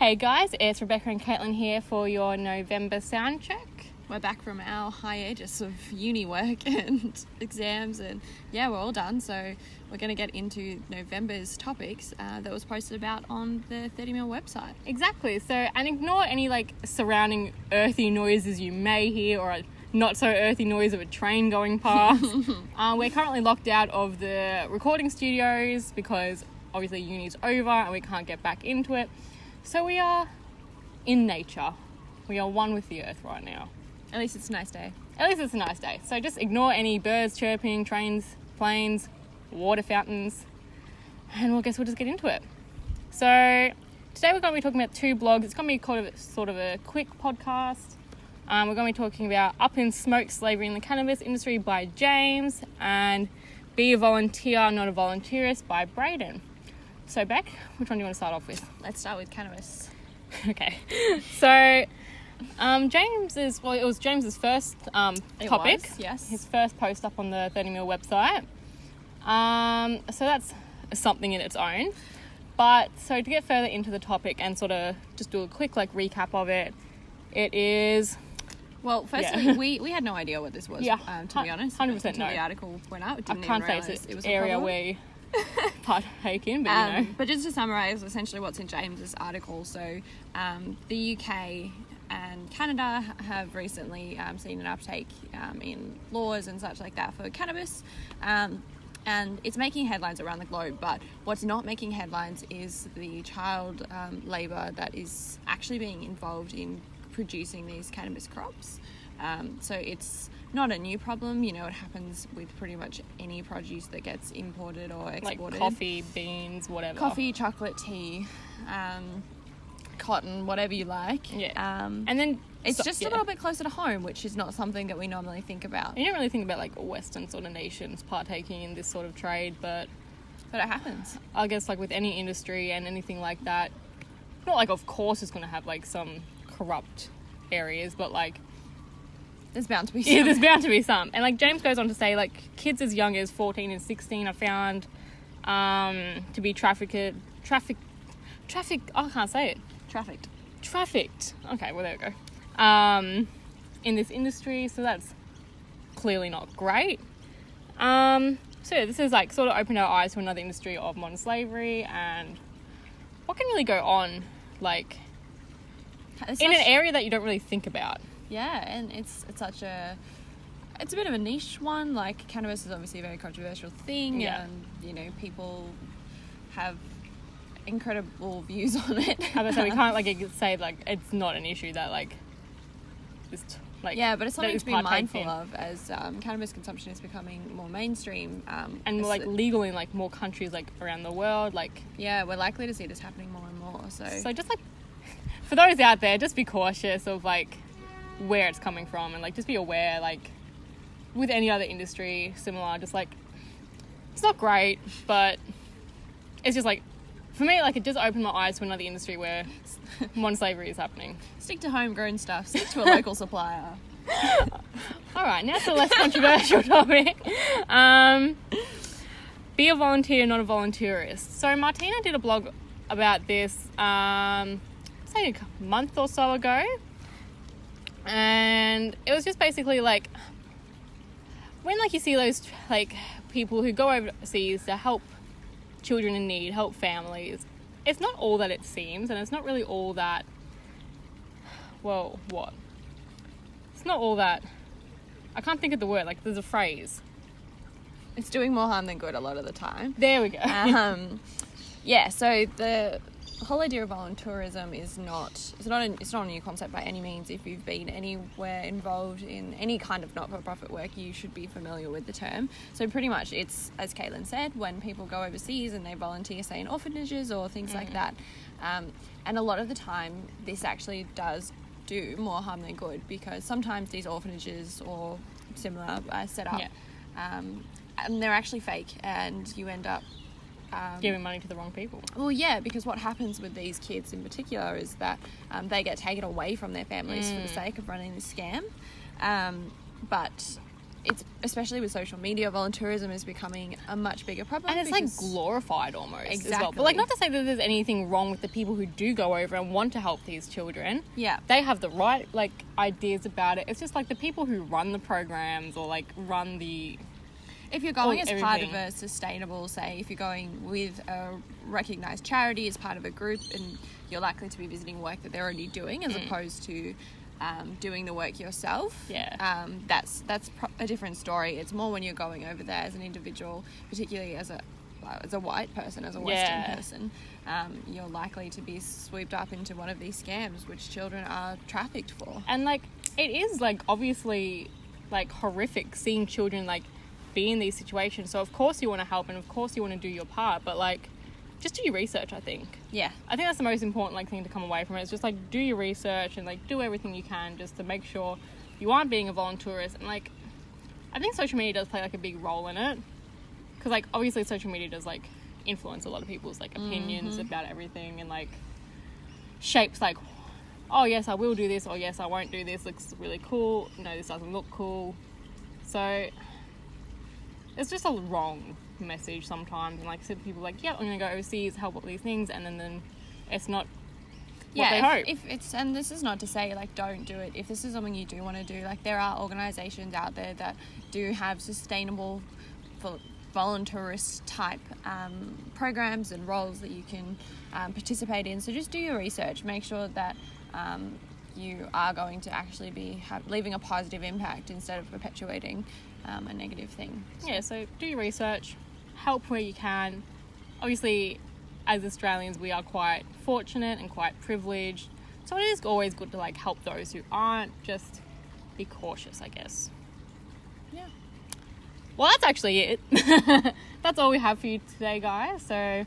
Hey guys, it's Rebecca and Caitlin here for your November sound check. We're back from our hiatus of uni work and exams, and yeah, we're all done. So we're going to get into November's topics that was posted about on the 30mil website. Exactly. So, and ignore any surrounding earthy noises you may hear, or a not so earthy noise of a train going past. We're currently locked out of the recording studios because obviously uni's over and we can't get back into it. So we are in nature. We are one with the earth right now. At least it's a nice day. At least it's a nice day. So just ignore any birds chirping, trains, planes, water fountains, and we'll just get into it. So today we're going to be talking about two blogs. It's going to be sort of a quick podcast. We're going to be talking about Up in Smoke, Slavery in the Cannabis Industry by James, and Be a Volunteer, Not a Volunteerist by Braden. So Beck, which one do you want to start off with? Let's start with cannabis. Okay. So it was James's first topic. Yes. His first post up on the 30mil website. So that's something in its own. But so to get further into the topic and sort of just do a quick recap of it, it is... Well, firstly, we had no idea what this was, to be honest. 100% until no. The article went out. I can't say it's an area we partake in, but But just to summarise essentially what's in James's article, so the UK and Canada have recently seen an uptake in laws and such like that for cannabis, and it's making headlines around the globe. But what's not making headlines is the child labour that is actually being involved in producing these cannabis crops. So it's not a new problem. You know, it happens with pretty much any produce that gets imported or exported. Like coffee, beans, whatever. Coffee, chocolate, tea, cotton, whatever you like. Yeah. And then it's a little bit closer to home, which is not something that we normally think about. You don't really think about Western sort of nations partaking in this sort of trade, but it happens. I guess with any industry and anything like that, not of course it's going to have some corrupt areas, but there's bound to be some. Yeah, there's bound to be some. And James goes on to say kids as young as 14 and 16 are found to be trafficked. I can't say it. Trafficked. Okay, well there we go. In this industry, so that's clearly not great. So yeah, this is sort of opened our eyes to another industry of modern slavery and what can really go on in an area that you don't really think about. Yeah, and it's a bit of a niche one. Cannabis is obviously a very controversial thing, and people have incredible views on it. So we can't say it's not an issue that yeah, but it's something to be mindful of as cannabis consumption is becoming more mainstream and more legal in more countries around the world. Yeah, we're likely to see this happening more and more. So just for those out there, just be cautious of where it's coming from, and just be aware with any other industry similar, just it's not great, but it's just for me it just opened my eyes to another industry where modern slavery is happening. Stick to homegrown stuff, stick to a local supplier. Alright, now to a less controversial topic. Be a volunteer, not a volunteerist. So Martina did a blog about this say a month or so ago. And it was just basically when you see those people who go overseas to help children in need, help families, it's not all that it seems, and it's not really all that, it's not all that, I can't think of the word, there's a phrase. It's doing more harm than good a lot of the time. There we go. Yeah, so the whole idea of volunteerism is not a new concept by any means. If you've been anywhere involved in any kind of not-for-profit work, you should be familiar with the term. So pretty much it's, as Caitlin said, when people go overseas and they volunteer, say in orphanages or things like that. And a lot of the time this actually does do more harm than good, because sometimes these orphanages or similar are set up and they're actually fake, and you end up giving money to the wrong people. Well, yeah, because what happens with these kids in particular is that they get taken away from their families for the sake of running this scam. But it's, especially with social media, volunteerism is becoming a much bigger problem. And it's like glorified almost as well. Exactly. But like, not to say that there's anything wrong with the people who do go over and want to help these children. Yeah. They have the right like ideas about it. It's just like the people who run the programs or like run the... If you're going Or as part of everything. a sustainable, say, if you're going with a recognised charity as part of a group, and you're likely to be visiting work that they're already doing as opposed to doing the work yourself. Yeah. That's a different story. It's more when you're going over there as an individual, particularly as a white person, as a Western person, you're likely to be swept up into one of these scams which children are trafficked for. And like, it is like obviously like horrific seeing children like be in these situations. So of course you want to help and of course you want to do your part, but like, just do your research, I think. Yeah. I think that's the most important like thing to come away from it. It's just like, do your research and like do everything you can just to make sure you aren't being a volunteerist. And like, I think social media does play like a big role in it, because like obviously social media does like influence a lot of people's like opinions about everything, and like shapes like, oh yes I will do this, or yes I won't do this, looks really cool, no this doesn't look cool. So it's just a wrong message sometimes, and like I said, people are like, yeah, I'm gonna go overseas, help with these things, and then it's not what they hope. If it's, and this is not to say like don't do it. If this is something you do want to do, like there are organisations out there that do have sustainable volunteerist type programs and roles that you can participate in. So just do your research. Make sure that you are going to actually be leaving a positive impact instead of perpetuating a negative thing. Yeah, so do your research, help where you can. Obviously, as Australians, we are quite fortunate and quite privileged, so it is always good to like help those who aren't. Just be cautious, I guess. Yeah. Well, that's actually it. That's all we have for you today, guys. So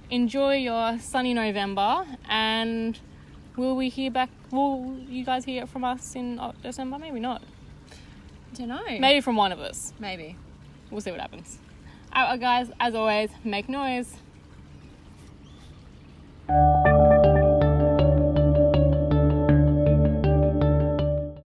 enjoy your sunny November, and will you guys hear from us in December? Maybe not. Don't know. Maybe from one of us. Maybe. We'll see what happens. Alright, guys, as always, make noise.